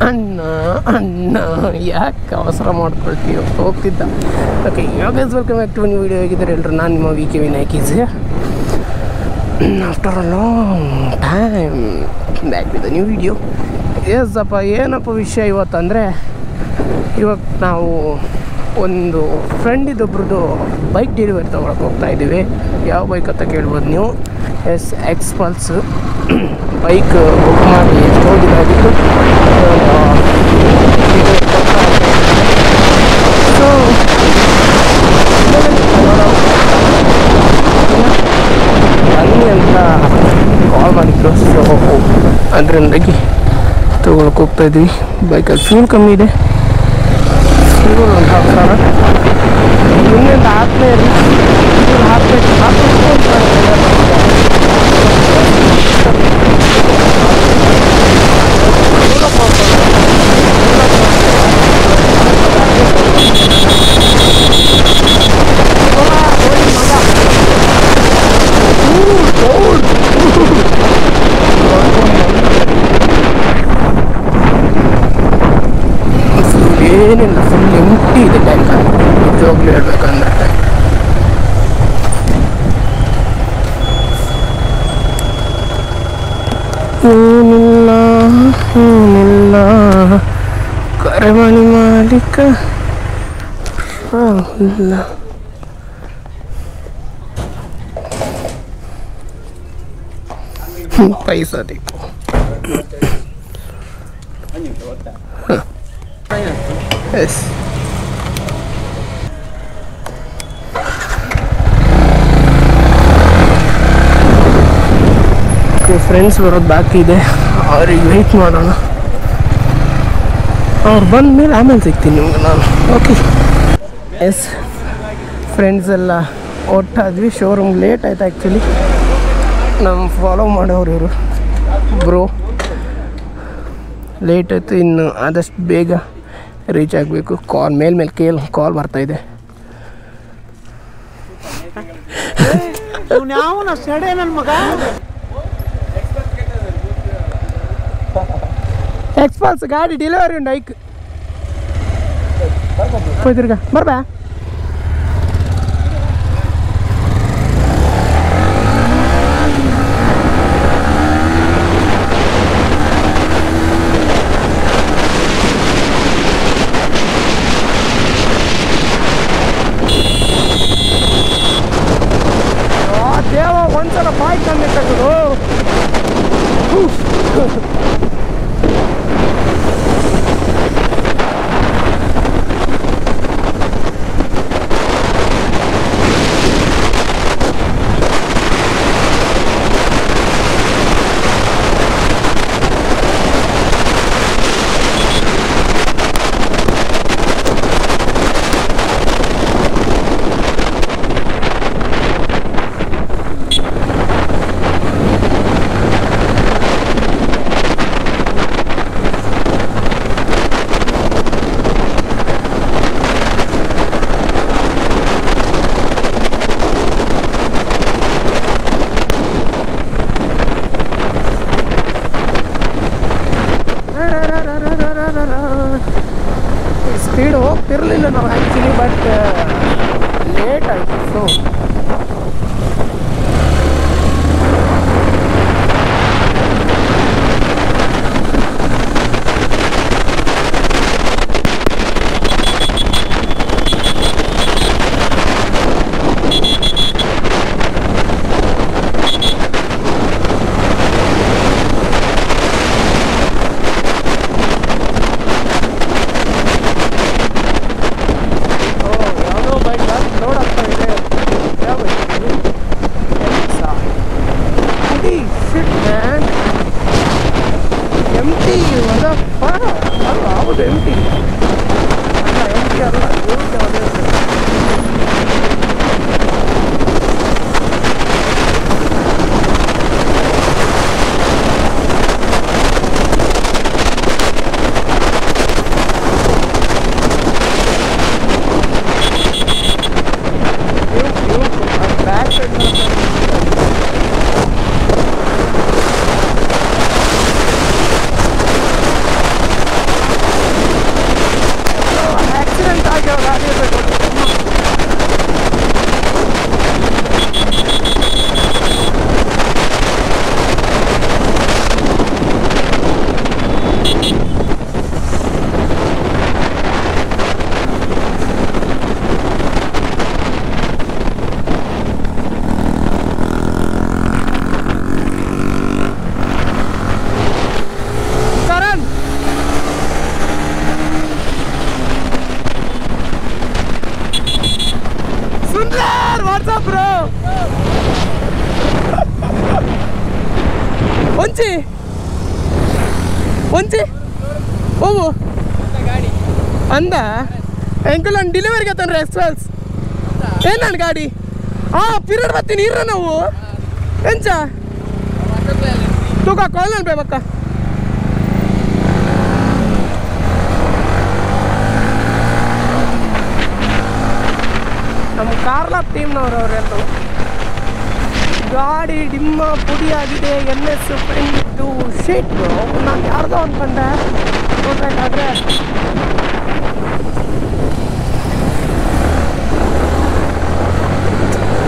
ಅಣ್ಣ ಅಣ್ಣ ಯಾಕೆ ಅವಸರ ಮಾಡ್ಕೊಳ್ತೀವಿ ಹೋಗ್ತಿದ್ದ. ಓಕೆ ಇವಾಗ welcome back to new video. ಹೇಗಿದ್ದಾರೆ ಎಲ್ಲರೂ? ನಾನು ನಿಮ್ಮ V K Vinayak is after a long time back with new video. ಎಸ್ಸಪ್ಪ, ಏನಪ್ಪ ವಿಷಯ ಇವತ್ತಂದರೆ, ಇವಾಗ ನಾವು ಒಂದು ಫ್ರೆಂಡಿದೊಬ್ರದ್ದು ಬೈಕ್ ಡೆಲಿವರಿ ತೊಗೊಳಕ್ಕೆ ಹೋಗ್ತಾಯಿದ್ದೀವಿ. ಯಾವ ಬೈಕ್ ಅಂತ ಕೇಳ್ಬೋದು ನೀವು. ಎಕ್ಸ್ ಪಲ್ಸ್ ಬೈಕ್ ಬುಕ್ ಮಾಡಿ ಎಷ್ಟೋ ದಿನ ಆಗಿತ್ತು. ಸೊ ಬನ್ನಿ ಅಂತ ಕಾಲ್ ಮಾಡಿದ್ರು. ಸೊ ಅದರಿಂದಾಗಿ ತೊಗೊಳಕ್ಕೆ ಹೋಗ್ತಾಯಿದ್ವಿ. ಬೈಕಲ್ಲಿ ಫ್ಯೂಲ್ ಕಮ್ಮಿ ಇದೆ. ಫ್ಯೂಲ್ ಒಂದು ಹಾಕ್ತಾರೆ ಇನ್ನೊಂದು ಹಾಕ್ಲೇ ಇಲ್ಲ. ಫ್ಯೂಲ್ ಹಾಕಬೇಕು ಏನಿಲ್ಲ, ಫುಲ್ ಎಂಟಿ ಇದೆ ಟ್ಯಾಂಕ್. ನಿಜವಾಗ್ಲೂ ಹೇಳ್ಬೇಕಂದ್ರೆ ಏನಿಲ್ಲ ಏನಿಲ್ಲ ಕರೆಮಣಿ ಮಾಲೀಕ ಇಲ್ಲ. पैसा देखो. Yes. ಫ್ರೆಂಡ್ಸ್ ಬರೋದು ಬಾಕಿ ಇದೆ, ಅವ್ರಿಗೆ ವೆಯ್ಟ್ ಮಾಡೋಣ. ಅವ್ರು ಬಂದ ಮೇಲೆ ಆಮೇಲೆ ಸಿಗ್ತೀನಿ ನಿಮ್ಗೆ ನಾನು. ಓಕೆ ಎಸ್ ಫ್ರೆಂಡ್ಸ್ ಎಲ್ಲ ಒಟ್ಟಾದ್ವಿ. ಶೋರೂಮ್ ಲೇಟ್ ಆಯ್ತು ಆ್ಯಕ್ಚುಲಿ. ನಮ್ಮ ಫಾಲೋ ಮಾಡೋರು ಇವರು ಬ್ರೋ. ಲೇಟ್ ಆಯಿತು, ಇನ್ನು ಆದಷ್ಟು ಬೇಗ ರೀಚ್ ಆಗಬೇಕು. ಕಾಲ್ ಮೇಲೆ ಕಾಲ್ ಬರ್ತಾಯಿದೆ. ಎಕ್ಸ್ಪಲ್ಸ್ ಗಾಡಿ ಡೆಲಿವರಿ ಉಂಟು. ಐಕ್ ಹೋಯ್ತಿರ್ಗ ಬರ್ಬಾ. ದೇವ ಒಂದ್ಸಲ ಬಾಯ್ಕ್ ತಂದಿಟ್ಟರು. ಒಂಚಿ ಹೋಗು ಅಂದ ಎಂಕಲ್ ನಾನು ಡೆಲಿವರಿಗೆ ತಂದ್ರೆ ಎಕ್ಸ್ಪ್ರೆಸ್ ಏನು ನನ್ನ ಗಾಡಿ ಪೀರಿಯಡ್ ಬರ್ತೀನಿ ಇರ ನಾವು ಎಂಚ ತೂಕ ಕಾಲ್ ಅನ್ಬೇಕಕ್ಕ ನಮ್ಮ ಕಾರ್ಲಾಪ್ ಟೀಮ್ನವ್ರು ಅವರೆಲ್ಲರೂ ಗಾಡಿ ಡಿಮ್ಮ ಪುಡಿಯಾಗಿದೆ NS ಫ್ರೆಂಡು ಶೀಟ್ ನಾನು ಯಾರ್ದೋ ಅಂದ್ಕೊಂಡೆ ನೋಡ್ಬೇಕಾದ್ರೆ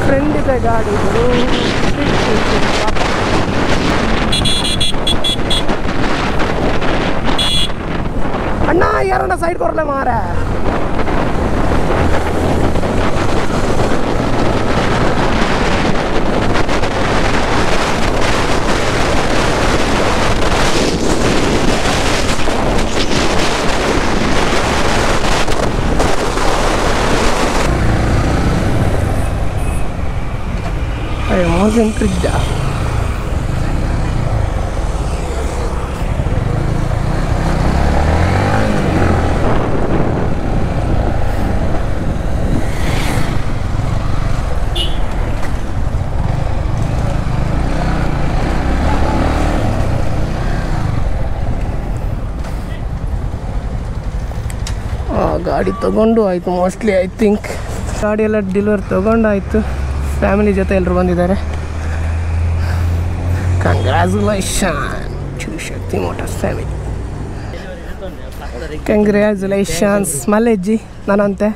ಫ್ರೆಂಡ್ ಇದೆ ಗಾಡಿ ಅಣ್ಣ ಯಾರಣ್ಣ ಸೈಡ್ ಕೊರಲೆ ಮಾರ Emotion kerja. ಗಾಡಿ ತಗೊಂಡು ಆಯಿತು ಮೋಸ್ಟ್ಲಿ ಐ ಥಿಂಕ್ ಗಾಡಿ ಎಲ್ಲ ಡೆಲಿವರಿ ತಗೊಂಡು ಆಯಿತು ಫ್ಯಾಮಿಲಿ ಜೊತೆ ಎಲ್ಲರೂ ಬಂದಿದ್ದಾರೆ congratulation to Shakti motors family congratulations ಮಲ್ಲೆಜ್ಜಿ ನಾನಂತೆ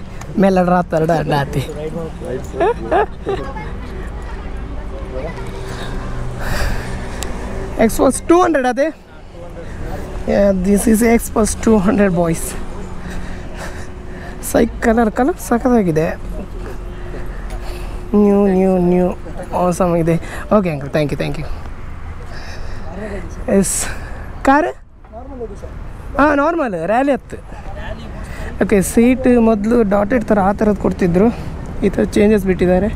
ಮೇಲೆ ರಾತ್ರಿ ಡಾತಿ ಎಕ್ಸ್ಪೋಸ್ 200 ಅದೇ this is Xpulse 200 boys colour ಸಖತ್ತಾಗಿದೆ ನ್ಯೂ ಆಸಮ್ ಇದೆ okay uncle thank you yes car normal rally ಹತ್ತು ಓಕೆ ಸೀಟ್ ಮೊದಲು ಡಾಟೆಡ್ ಥರ ಆ ಥರದ್ದು ಕೊಡ್ತಿದ್ರು ಈ ಥರ ಚೇಂಜಸ್ ಬಿಟ್ಟಿದ್ದಾರೆ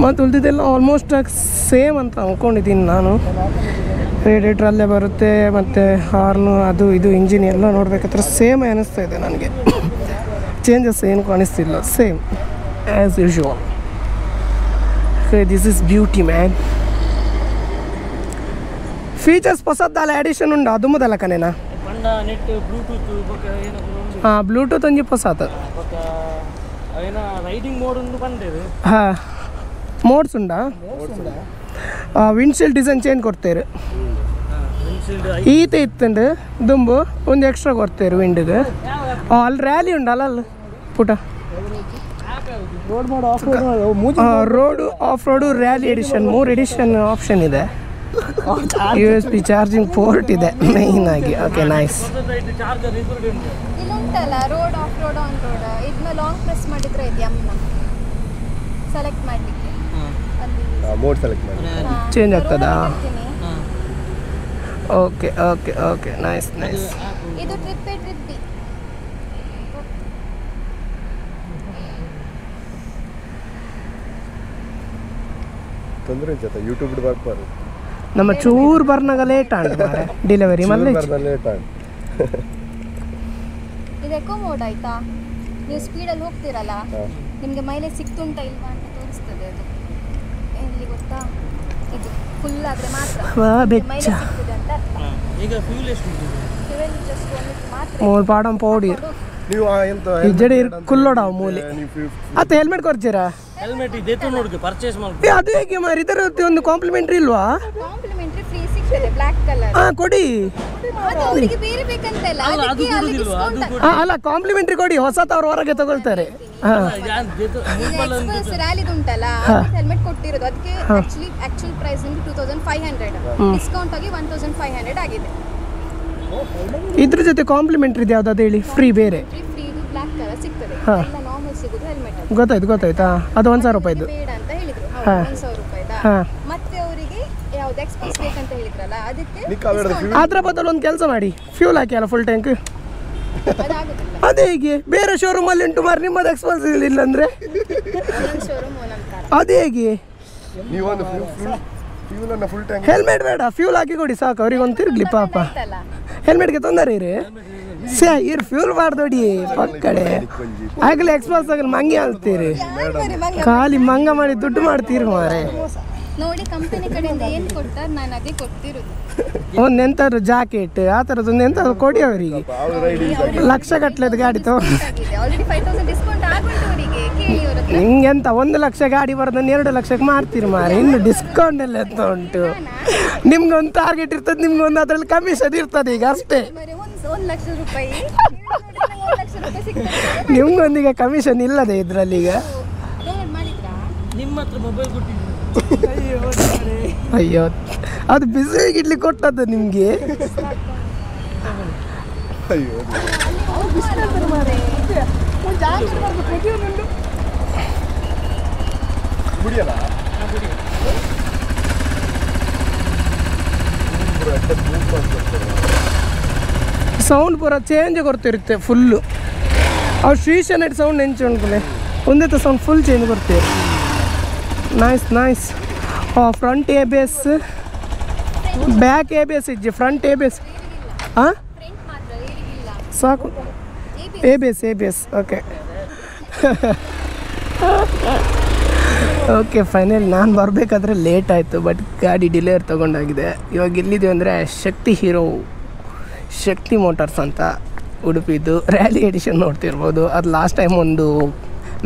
ಮತ್ತು ಉಳಿದಿದ್ದೆಲ್ಲ ಆಲ್ಮೋಸ್ಟ್ ಸೇಮ್ ಅಂತ ಅಂದ್ಕೊಂಡಿದ್ದೀನಿ ನಾನು ರೇಡಿಯೇಟ್ರ್ ಅಲ್ಲೇ ಬರುತ್ತೆ ಮತ್ತು ಹಾರ್ನು ಅದು ಇದು ಇಂಜಿನ್ ಎಲ್ಲ ನೋಡ್ಬೇಕಾದ್ರೆ ಸೇಮ್ ಅನ್ನಿಸ್ತಾ ಇದೆ ನನಗೆ ಚೇಂಜಸ್ ಏನು ಕಾಣಿಸ್ತಿಲ್ಲ same as usual this is beauty man features ಹೊಸದ್ದಲ್ಲ ಅಡಿಷನ್ ಉಂಡು ಅದು ಮೊದಲ ಕನೇನಾ ಬ್ಲೂಟೂತ್ ಒಂಜಿ ಹೊಸತ ಹಾಂ ಮೋಡ್ಸ್ ಉಂಡಾ ವಿಂಡ್ಶೀಲ್ಡ್ ಡಿಸೈನ್ ಚೇಂಜ್ ಕೊಡ್ತೇರು ಈತ ಇತ್ತಂಡು ದುಂಬು ಒಂದು ಎಕ್ಸ್ಟ್ರಾ ಕೊಡ್ತೇರು ವಿಂಡಿಗೆ ಅಲ್ಲಿ ರ್ಯಾಲಿ ಉಂಡಲ್ಲ ಅಲ್ಲಿ ಪುಟ road off road rally edition 3 edition option ಇದೆ USB ಚಾರ್ಜಿಂಗ್ ಪೋರ್ಟ್ ಇದೆ ಮೇಯ್ನ್ ಆಗಿ ಓಕೆ ನೈಸ್ ಇಲ್ಲುಂಟಲ್ಲ road off road on road ಇದನ್ನ ಲಾಂಗ್ ಪ್ರೆಸ್ ಮಾಡಿದ್ರೆ ಇದೆ ಅಮ್ಮ ಸೆಲೆಕ್ಟ್ ಮಾಡಲಿಕ್ಕೆ ಅಲ್ಲಿ ಮೋಡ್ ಸೆಲೆಕ್ಟ್ ಮಾಡಿ ಚೇಂಜ್ ಆಗ್ತದಾ ಓಕೆ ನೈಸ್ ಇದು ಟ್ರಿಪ್ ಬಿ ತೊಂದರೆ ಜೊತೆ ಯೂಟ್ಯೂಬ್ ಬರ್ಬಾರ್ದು ನಮ್ಮ ಚೂರು ಬರ್ನಾಗ ಲೇಟ್ ಆಂಡ್ ಡೆಲಿವರಿ ಮಲ್ಲ ಲೇಟ್ ಆಗಿ ಇದು ಎಕೋ ಮೋಡ್ ಆಯ್ತಾ ನೀವು ಸ್ಪೀಡಲ್ಲಿ ಹೋಗ್ತೀರಲ್ಲ ನಿಮಗೆ ಮೈಲೇಜ್ ಸಿಕ್ತುಂಟ ಇಲ್ವಾ ಅಂತ ತೋರಿಸ್ತದೆ ಅದು ಎಲ್ಲಿ ಗೊತ್ತಾ ಇದು ಫುಲ್ ಆದರೆ ಮಾತ್ರ ಮೈಲೇಜ್ ಸಿಗ್ತದೆ ಅಂತ ಈಗ ಫ್ಯೂಲ್ ಎಷ್ಟು ಫ್ಯೂಯಲ್ ಜಸ್ಟ್ ಒಂದು ಮಾತ್ರ ಮೂರು ಪಾಡಂ ಪೌಡಿ ನೀವು ಎಂತ ಇಜ್ಜಡಿ ಕುಲ್ಲೋಡಾವ ಮೂಲೆ ಅತ್ತ ಹೆಲ್ಮೆಟ್ ಕೊಡ್ತೀರಾ ಹೆಲ್ಮೆಟ್ ಇದೆ ನೋಡಿಗೆ ಪರ್ಚೇಸ್ ಮಾಡಿ ಅದು ಹೇಗೆ ಮಾರಿ ಇದರ ಒಂದು ಕಾಂಪ್ಲಿಮೆಂಟ್ರಿ ಇಲ್ವಾ ಕಾಂಪ್ಲಿಮೆಂಟರಿ ಫ್ರೀ ಸಿಗ್ತದೆ ಬ್ಲಾಕ್ ಕಲರ್ ಕೊಡಿ ಅದು ಅವರಿಗೆ ಬೇರೆ ಬೇಕಂತಲ್ಲ ಅದಕ್ಕೆ ಅಲ್ಲಿ ಡಿಸ್ಕೌಂಟ್ ಅಲ್ಲ ಕಾಂಪ್ಲಿಮೆಂಟ್ರಿ ಕೊಡಿ ಹೊಸತ ಅವ್ರು ಹೊರಗೆ ತಗೊಳ್ತಾರೆ ಎಕ್ಸ್ಪಲ್ಸ್ ರ್ಯಾಲಿದು ಉಂಟಲ್ಲ ಹೆಲ್ಮೆಟ್ ಕೊಟ್ಟಿರೋದು ಅದಕ್ಕೆ ಆಕ್ಚುಲ್ ಪ್ರೈಸ್ 2500 ಡಿಸ್ಕೌಂಟ್ ಆಗಿ 1500 ಆಗಿದೆ ಇದ್ರ ಜೊತೆ ಕಾಂಪ್ಲಿಮೆಂಟ್ರಿ ಇದೆ ಯಾವ್ದು ಹೇಳಿ ಫ್ರೀ ಬೇರೆ ಫ್ರೀ ಬ್ಲಾಕ್ ಕಲರ್ ಸಿಗ್ತದೆ ಎಲ್ಲ ನಾರ್ಮಲ್ ಸಿಗೋದು ಹೆಲ್ಮೆಟ್ ಗೊತ್ತಾಯ್ತಾ ಅದು 1000 ರೂಪಾಯಿದು ಬೇಡ ಅಂತ ಹೇಳಿದ್ರು 1000 ರೂಪಾಯಿದ ಮತ್ತೆ ಅವರಿಗೆ ಯಾವ್ದು ಎಕ್ಸ್ಪಲ್ಸ್ ಬೇಕಂತ ಹೇಳಿದ್ರಲ್ಲ ಅದಕ್ಕೆ ಅದ್ರ ಬದಲು ಒಂದು ಕೆಲಸ ಮಾಡಿ ಫ್ಯೂಲ್ ಹಾಕಿ ಅಲ್ಲ ಫುಲ್ ಟ್ಯಾಂಕ್ ಅದಾಗುದಿಲ್ಲ ಅದೇ ಹೇಗೆ ಬೇರೆ ಶೋರೂಮ್ ಅಲ್ಲಿ ಉಂಟು ಮಾರಿ ನಿಮ್ಮದು ಎಕ್ಸ್ಪೆನ್ಸ್ ಇಲ್ಲ ಅಂದ್ರೆ ಶೋರೂಮ್ ನಂತರ ಅದೇ ಹೇಗೆ ನೀವೊಂದು ಫ್ಯೂಲ್ ಅನ್ನ ಫುಲ್ ಟ್ಯಾಂಕ್ ಹೆಲ್ಮೆಟ್ ಬೇಡ, ಫ್ಯೂಲ್ ಹಾಕಿ ಕೊಡಿ ಸಾಕು, ಅವ್ರಿಗೆ ಒಂದು ತಿರ್ಗ್ಲಿ ಪಾಪ. ಆಯ್ತಲ್ಲ ಹೆಲ್ಮೆಟ್ಗೆ ತೊಂದರೆ ಇರಿ ಇರ್ ಫ್ಯೂಲ್ ಮಾಡ್ದೋಡಿ ಪಕ್ಕಡೆ ಆಗಲೇ ಎಕ್ಸ್ಪಾಸ್ ಆಗಲಿ ಮಂಗೆ ಅಲ್ತೀರಿ, ಖಾಲಿ ಮಂಗ ಮಾಡಿ ದುಡ್ಡು ಮಾಡ್ತೀರಿ ಮಾರೆ. ನೋಡಿ ಕಂಪನಿ ಕಡೆಯಿಂದ ಏನು ಕೊಡ್ತಾರೆ ನಾನು ಅದೇ ಕೊಡ್ತಿರೋದು. ಒಂದು ಎಂಥದ್ದು ಜಾಕೆಟ್ ಆ ಥರದ್ದು ಒಂದು ಎಂಥದ್ದು ಕೊಡಿ ಅವರಿಗೆ. ಲಕ್ಷ ಗಟ್ಟಲೆದ ಗಾಡಿ ತಗೊಂಡು ಆಲ್ರೆಡಿ 5000 ಡಿಸ್ಕೌಂಟ್ ಆಗುಂಟು ಅವರಿಗೆ, ಕೇಳಿ ಅವ್ರ ಹತ್ರ. ನಿಂಗೆಂತ 1 ಲಕ್ಷ ಗಾಡಿ ಬರೋದನ್ನು 2 ಲಕ್ಷಕ್ಕೆ ಮಾರ್ತೀರಿ ಮಾರೆ, ಇನ್ನು ಡಿಸ್ಕೌಂಟ್ ಎಲ್ಲ ಎಂತ ಉಂಟು. ನಿಮ್ಗೆ ಒಂದು ಟಾರ್ಗೆಟ್ ಇರ್ತದೆ, ನಿಮ್ಗೆ ಒಂದು ಅದರಲ್ಲಿ ಕಮಿಷನ್ ಇರ್ತದೆ ಈಗ ಅಷ್ಟೇ. ಬರೀ 1 ಲಕ್ಷ ರೂಪಾಯಿ 1 ಲಕ್ಷ ರೂಪಾಯಿ ಸಿಗ್ತದೆ. ನಿಮ್ಗೊಂದೀಗ ಕಮಿಷನ್ ಇಲ್ಲದೆ ಇದರಲ್ಲಿ ಈಗ. ಡೌನ್ಲೋಡ್ ಮಾಡಿದ್ರಾ? ನಿಮ್ಮ ಹತ್ರ ಮೊಬೈಲ್ ಕೊಟ್ಟಿದ್ದೀನಿ. ಅಯ್ಯೋ ಅದು ಬಿಸಿ ಇಡ್ಲಿ ಕೊಟ್ಟದ್ದು ನಿಮಗೆ. ಅಯ್ಯೋ ಬಿಡಿಯಲ್ಲ ಸೌಂಡ್ ಪೂರ ಚೇಂಜ್ ಕೊಡ್ತಿರುತ್ತೆ ಫುಲ್ಲು. ಅವ್ರು ಶ್ರೀಶನೆಟ್ ಸೌಂಡ್ ನೆಂಚ್ಕೊಂಡ್ಲೆ ಒಂದೇ ಸೌಂಡ್ ಫುಲ್ ಚೇಂಜ್ ಕೊಡ್ತೀವಿ. Nice nice. Front A B S, back A B S ಇಜ್ಜಿ, ಫ್ರಂಟ್ ಎ ಬಿ ಎಸ್. ಹಾಂ ಫ್ರಂಟ್ ಮಾತ್ರ ಏರಿಗಿಲ್ಲ. ಸಾಕು. A B S, A B S. Okay okay final. ನಾನು ಬರಬೇಕಾದ್ರೆ ಲೇಟ್ ಆಯಿತು, ಬಟ್ ಗಾಡಿ ಡಿಲೇವರ್ ತೊಗೊಂಡಾಗಿದೆ. ಇವಾಗ ಎಲ್ಲಿದ್ದೀವಿ ಅಂದರೆ ಶಕ್ತಿ ಹೀರೋ, ಶಕ್ತಿ ಮೋಟಾರ್ಸ್ ಅಂತ ಉಡುಪಿದು ರ್ಯಾಲಿ ಎಡಿಷನ್ ನೋಡ್ತಿರ್ಬೋದು. ಅದು ಲಾಸ್ಟ್ ಟೈಮ್ ಒಂದು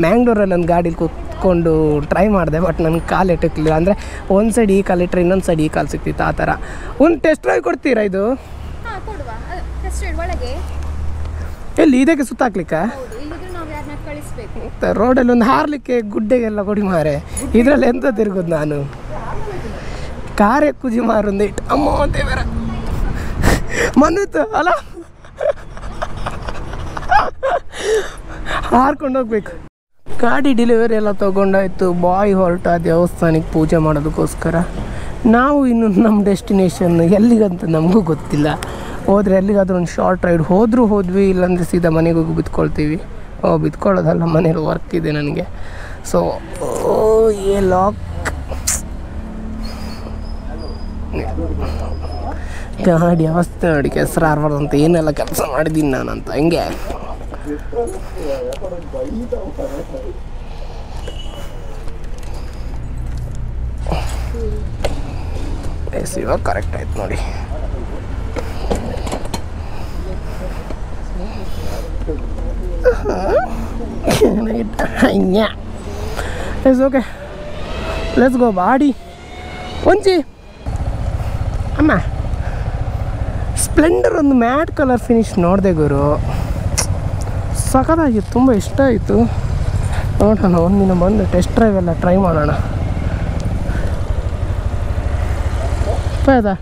ಮ್ಯಾಂಗ್ಳೂರಲ್ಲಿ ಒಂದು ಗಾಡೀಲಿ ಕೂತ್ಕೊಂಡು ಟ್ರೈ ಮಾಡಿದೆ, ಬಟ್ ನನಗೆ ಕಾಲು ಎಟ್ಟಕ್ಲಿಲ್ಲ. ಅಂದರೆ ಒಂದು ಸೈಡ್ ಈ ಕಾಲು ಇಟ್ಟರೆ ಇನ್ನೊಂದು ಸೈಡ್ ಈ ಕಾಲು ಸಿಗ್ತಿತ್ತು, ಆ ಥರ. ಒಂದು ಟೆಸ್ಟ್ ಡ್ರೈವ್ ಕೊಡ್ತೀರಾ ಇದು? ಹಾಂ ಕೊಡುವ. ಟೆಸ್ಟ್ ಒಳಗೆ ಎಲ್ಲಿ ಇದಕ್ಕೆ ಸುತ್ತಾಕ್ಲಿಕ್ಕ? ಹೌದು, ಇಲ್ಲಿದ್ರೆ ನಾವು ಯಾರನ್ನ ಕಳಿಸ್ಬೇಕು. ರೋಡಲ್ಲಿ ಒಂದು ಹಾರಲಿಕ್ಕೆ ಗುಡ್ಡೆಗೆಲ್ಲ ಕೊಡಿ ಮಾರೆ. ಇದರಲ್ಲಿ ಎಂತ ತಿರುಗೋದು ನಾನು? ಕಾರೇ ಕುಜಿ ಮಾರೊಂದು ಇಟ್ಟು ಅಮ್ಮ ದೇವರ ಮನ್ನಿತ್ತು ಅಲ್ಲ, ಹಾರ್ಕೊಂಡು ಹೋಗ್ಬೇಕು. ಗಾಡಿ ಡೆಲಿವರಿ ಎಲ್ಲ ತೊಗೊಂಡಾಯ್ತು. ಬಾಯ್ ಹೊರಟ ದೇವಸ್ಥಾನಕ್ಕೆ ಪೂಜೆ ಮಾಡೋದಕ್ಕೋಸ್ಕರ. ನಾವು ಇನ್ನು ನಮ್ಮ ಡೆಸ್ಟಿನೇಷನ್ ಎಲ್ಲಿಗಂತ ನಮಗೂ ಗೊತ್ತಿಲ್ಲ. ಹೋದರೆ ಎಲ್ಲಿಗಾದ್ರೂ ಒಂದು ಶಾರ್ಟ್ ರೈಡ್ ಹೋದ್ವಿ, ಇಲ್ಲಾಂದರೆ ಸೀದಾ ಮನೆಗೆ ಹೋಗಿ ಬಿತ್ಕೊಳ್ತೀವಿ. ಬಿತ್ಕೊಳ್ಳೋದಲ್ಲ, ಮನೇಲಿ ವರ್ಕ್ ಇದೆ ನನಗೆ. ಸೊ ಏ ಲಾಕ್ ಗಾಡಿ ಅವಸ್ಥೆ ನೋಡಿ, ಕೆಸರು ಆರ್ಬಾರ್ದಂತ ಏನೆಲ್ಲ ಕೆಲಸ ಮಾಡಿದ್ದೀನಿ ನಾನಂತ ಹಿಂಗೆ. ಎಸ್ ಇವಾಗ ಕರೆಕ್ಟ್ ಆಯ್ತು ನೋಡಿ. Yes okay, let's go. Body ಒಂಚಿ ಅಮ್ಮ ಸ್ಪ್ಲೆಂಡರ್ ಒಂದು ಮ್ಯಾಟ್ ಕಲರ್ ಫಿನಿಶ್ ನೋಡಿದೆ ಗುರು, ಸಖತ್ತಾಗಿತ್ತು, ತುಂಬ ಇಷ್ಟ ಆಯಿತು. ನೋಡೋಣ ಒಂದಿನ ಬಂದು ಟೆಸ್ಟ್ ಡ್ರೈವ್ ಎಲ್ಲ ಟ್ರೈ ಮಾಡೋಣ. ಆಯ್ತಾ?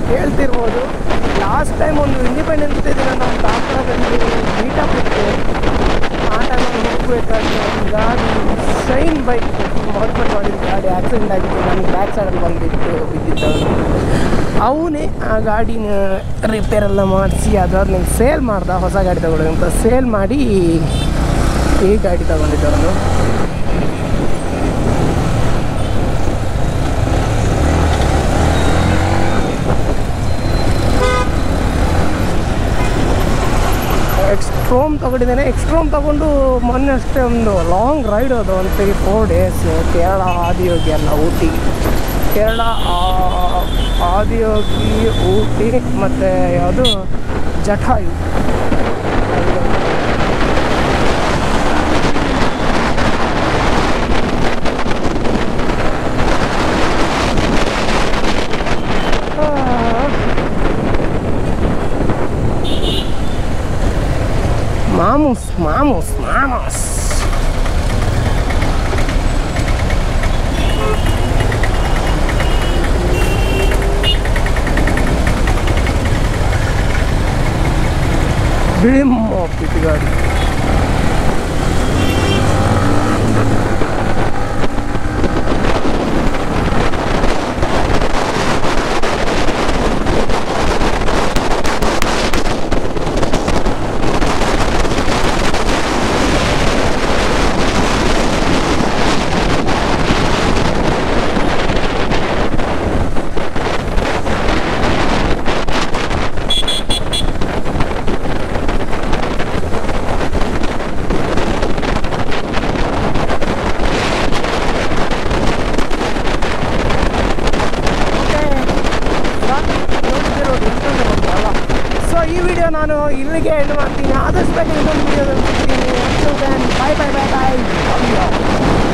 ಹೇಳ್ತಿರ್ಬೋದು, ಲಾಸ್ಟ್ ಟೈಮ್ ಒಂದು ಇಂಡಿಪೆಂಡೆನ್ಸ್ ಡೇ ದಿನ ನಮ್ಮ ಕಾಪುರದಲ್ಲಿ ಮೀಟಪ್ ಇತ್ತು. ಆ ಟೈಮಲ್ಲಿ ಹೋಗ್ಬೇಕಾದ್ರೆ ಒಂದು ಗಾಡಿ ಶೈನ್ ಬೈಕ್ ಮಾಡಿಫೈ ಮಾಡಿದ ಗಾಡಿ ಆಕ್ಸಿಡೆಂಟ್ ಆಗಿತ್ತು. ನನಗೆ ಬ್ಯಾಕ್ ಸೈಡಲ್ಲಿ ಬಿದ್ದಿದ್ದವನು ಅವನೇ. ಆ ಗಾಡಿನ ರಿಪೇರೆಲ್ಲ ಮಾಡಿಸಿ ಅದಾದ್ಮೇಲೆ ಸೇಲ್ ಮಾಡ್ದ. ಹೊಸ ಗಾಡಿ ತಗೊಳ್ಳೋದು ಅಂತ ಸೇಲ್ ಮಾಡಿ ಈ ಗಾಡಿ ತಗೊಂಡಿದ್ದವನು. ಎಕ್ಸ್ಟ್ರೋಮ್ ತೊಗೊಂಡಿದ್ದೇನೆ. ಎಕ್ಸ್ಟ್ರೋಮ್ ತೊಗೊಂಡು ಮೊನ್ನೆ ಅಷ್ಟೇ ಒಂದು ಲಾಂಗ್ ರೈಡ್ ಅದು, ಒಂದು 3-4 ಡೇಸ್ ಕೇರಳ ಆದಿಯೋಗಿ ಅಲ್ಲ ಊಟಿ, ಕೇರಳ ಆದಿಯೋಗಿ ಊಟಿ ಮತ್ತು ಯಾವುದು ಜಟಾಯು. Vamos. ಬಿಳಿಮ್ಮ ಪಿಟ್ ಗಾಡಿ. ಸೊ ಈ ವಿಡಿಯೋ ನಾನು ಇಲ್ಲಿಗೆ ಎಂಡ್ ಮಾಡ್ತೀನಿ. ಆದಷ್ಟು ಬೇಗ ಇನ್ನೊಂದು ವಿಡಿಯೋದಲ್ಲಿ ಸಿಗ್ತೀನಿ. ಬಾಯ್ ಬಾಯ್ ಬಾಯ್ ಬಾಯ್.